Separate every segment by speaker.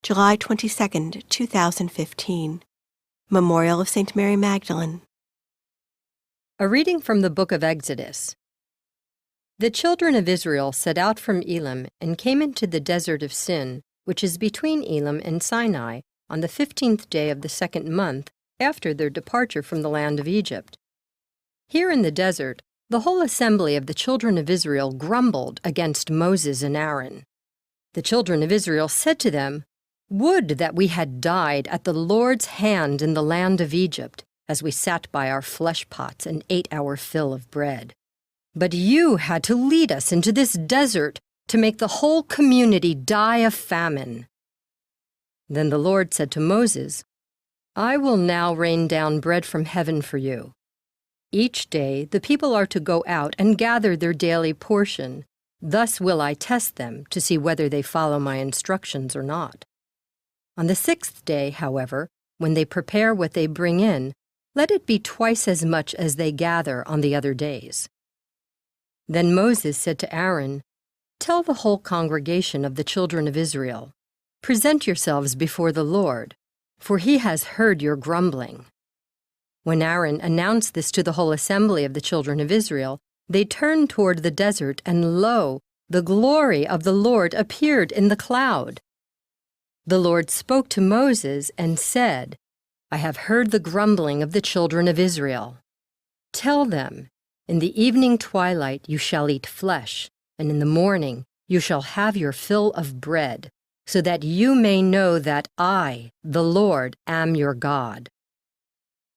Speaker 1: July 22, 2015. Memorial of St. Mary Magdalene.
Speaker 2: A reading from the book of Exodus. The children of Israel set out from Elim and came into the desert of Sin, which is between Elim and Sinai, on the 15th day of the second month after their departure from the land of Egypt. Here in the desert, the whole assembly of the children of Israel grumbled against Moses and Aaron. The children of Israel said to them, "Would that we had died at the Lord's hand in the land of Egypt, as we sat by our fleshpots and ate our fill of bread. But you had to lead us into this desert to make the whole community die of famine." Then the Lord said to Moses, "I will now rain down bread from heaven for you. Each day the people are to go out and gather their daily portion. Thus will I test them to see whether they follow my instructions or not. On the 6th day, however, when they prepare what they bring in, let it be twice as much as they gather on the other days." Then Moses said to Aaron, "Tell the whole congregation of the children of Israel, 'Present yourselves before the Lord, for he has heard your grumbling.'" When Aaron announced this to the whole assembly of the children of Israel, they turned toward the desert, and lo, the glory of the Lord appeared in the cloud. The Lord spoke to Moses and said, "I have heard the grumbling of the children of Israel. Tell them, in the evening twilight you shall eat flesh, and in the morning you shall have your fill of bread, so that you may know that I, the Lord, am your God."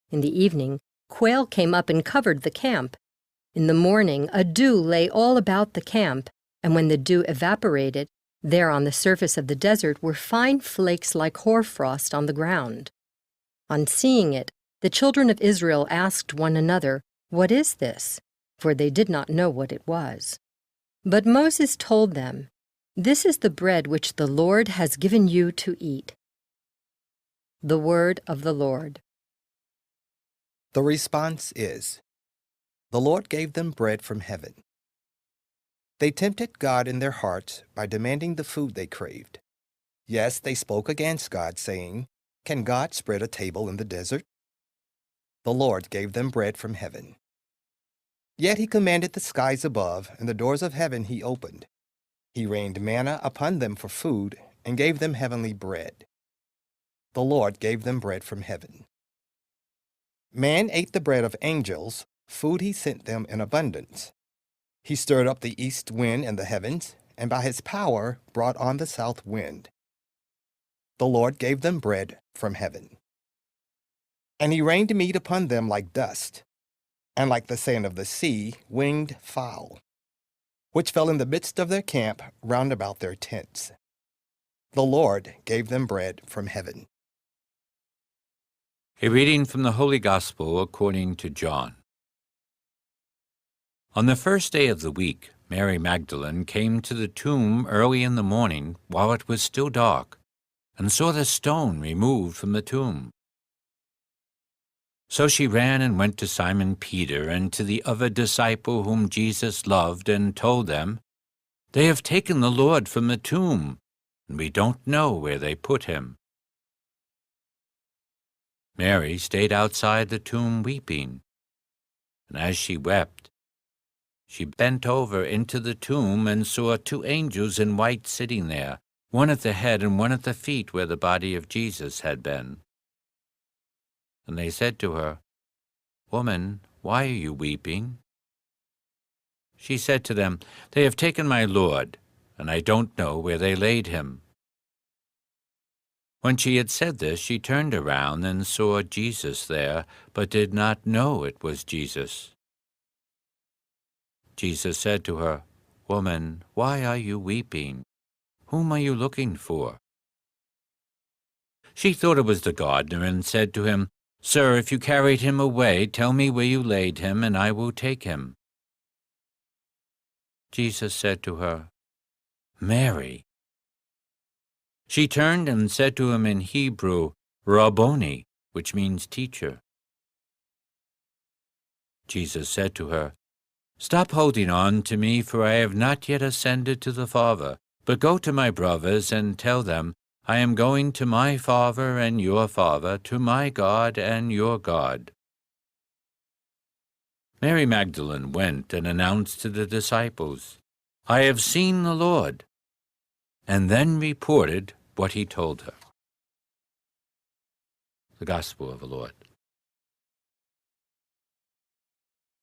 Speaker 2: In the evening, quail came up and covered the camp. In the morning, a dew lay all about the camp, and when the dew evaporated, there on the surface of the desert were fine flakes like hoarfrost on the ground. On seeing it, the children of Israel asked one another, "What is this?" For they did not know what it was. But Moses told them, "This is the bread which the Lord has given you to eat." The word of the Lord.
Speaker 3: The response is, "The Lord gave them bread from heaven." They tempted God in their hearts by demanding the food they craved. Yes, they spoke against God, saying, "Can God spread a table in the desert?" The Lord gave them bread from heaven. Yet he commanded the skies above, and the doors of heaven he opened. He rained manna upon them for food, and gave them heavenly bread. The Lord gave them bread from heaven. Man ate the bread of angels, food he sent them in abundance. He stirred up the east wind in the heavens, and by his power brought on the south wind. The Lord gave them bread from heaven. And he rained meat upon them like dust, and like the sand of the sea, winged fowl, which fell in the midst of their camp round about their tents. The Lord gave them bread from heaven.
Speaker 4: A reading from the Holy Gospel according to John. On the first day of the week, Mary Magdalene came to the tomb early in the morning while it was still dark, and saw the stone removed from the tomb. So she ran and went to Simon Peter and to the other disciple whom Jesus loved, and told them, "They have taken the Lord from the tomb, and we don't know where they put him." Mary stayed outside the tomb weeping, and as she wept, she bent over into the tomb and saw two angels in white sitting there, one at the head and one at the feet where the body of Jesus had been. And they said to her, "Woman, why are you weeping?" She said to them, "They have taken my Lord, and I don't know where they laid him." When she had said this, she turned around and saw Jesus there, but did not know it was Jesus. Jesus said to her, "Woman, why are you weeping? Whom are you looking for?" She thought it was the gardener, and said to him, "Sir, if you carried him away, tell me where you laid him, and I will take him." Jesus said to her, "Mary." She turned and said to him in Hebrew, "Rabboni," which means teacher. Jesus said to her, "Stop holding on to me, for I have not yet ascended to the Father, but go to my brothers and tell them, I am going to my father and your father, to my God and your God." Mary Magdalene went and announced to the disciples, "I have seen the Lord," and then reported what he told her. The Gospel of the Lord.